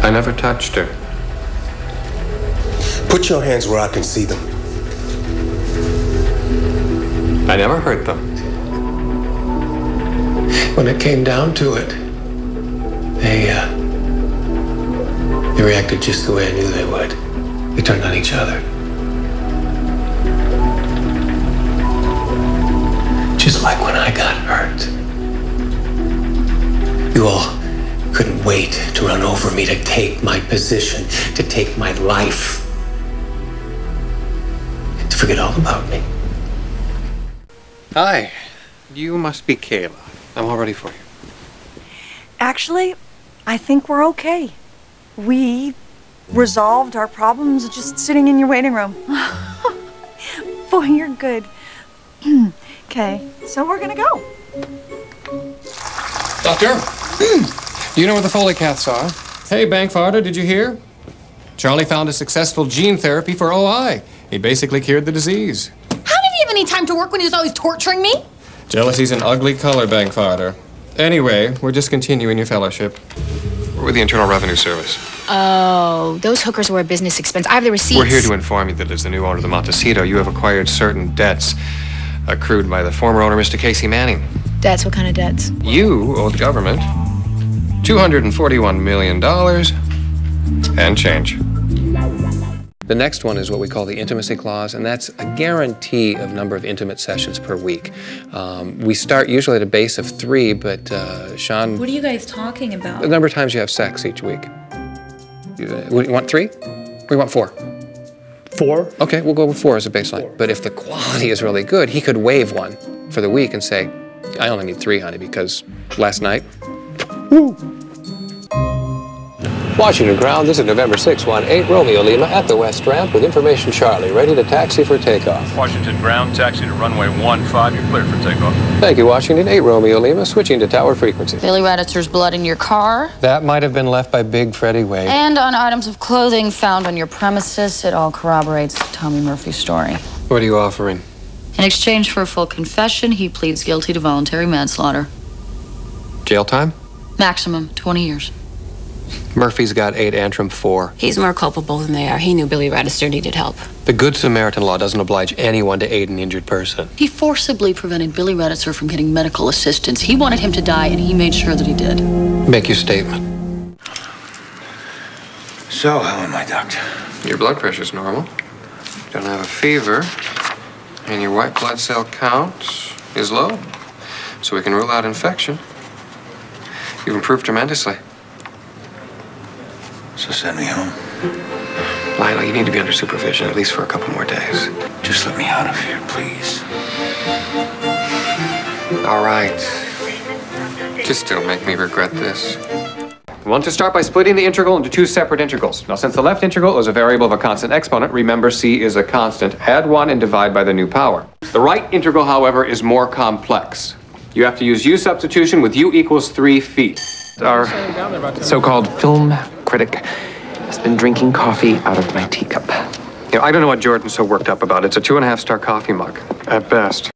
I never touched her. Put your hands where I can see them. I never hurt them. When it came down to it, they reacted just the way I knew they would. They turned on each other. Just like when I got hurt. You all couldn't wait to run over me, to take my position, to take my life, to forget all about me. Hi. You must be Kayla. I'm all ready for you. Actually, I think we're okay. We resolved our problems just sitting in your waiting room. Boy, you're good. Okay, so we're gonna go. Doctor, you know where the Foley caths are? Hey, Bankfarter, did you hear? Charlie found a successful gene therapy for OI. He basically cured the disease. How did he have any time to work when he was always torturing me? Jealousy's an ugly color, Bankfarter. Anyway, we're discontinuing your fellowship. We're with the Internal Revenue Service. Oh, those hookers were a business expense. I have the receipts. We're here to inform you that as the new owner of the Montecito, you have acquired certain debts accrued by the former owner, Mr. Casey Manning. Debts? What kind of debts? You owe the government $241 million and change. The next one is what we call the intimacy clause, and that's a guarantee of number of intimate sessions per week. We start usually at a base of 3, but Sean... What are you guys talking about? The number of times you have sex each week. You want 3? Or you want 4? 4? Okay, we'll go with 4 as a baseline. 4. But if the quality is really good, he could waive one for the week and say, I only need 3, honey, because last night, woo! Washington ground, this is November 618, Romeo Lima at the West Ramp with information Charlie, ready to taxi for takeoff. Washington ground, taxi to runway 15, you're clear for takeoff. Thank you, Washington, 8 Romeo Lima, switching to tower frequency. Billy Raditzer's blood in your car. That might have been left by Big Freddie Wade. And on items of clothing found on your premises. It all corroborates Tommy Murphy's story. What are you offering? In exchange for a full confession, he pleads guilty to voluntary manslaughter. Jail time? Maximum 20 years. Murphy's got 8, Antrim 4. He's more culpable than they are. He knew Billy Raditzer needed help. The Good Samaritan law doesn't oblige anyone to aid an injured person. He forcibly prevented Billy Raditzer from getting medical assistance. He wanted him to die, and he made sure that he did. Make your statement. So, how am I, Doctor? Your blood pressure's normal. Don't have a fever. And your white blood cell count is low. So we can rule out infection. You've improved tremendously. So send me home. Lila, you need to be under supervision, at least for a couple more days. Just let me out of here, please. All right. Just don't make me regret this. We want to start by splitting the integral into 2 separate integrals. Now, since the left integral is a variable of a constant exponent, remember C is a constant. Add 1 and divide by the new power. The right integral, however, is more complex. You have to use U substitution with U equals 3 feet. Our so-called film critic has been drinking coffee out of my teacup. You know, I don't know what Jordan's so worked up about. It's a 2.5-star coffee mug, at best.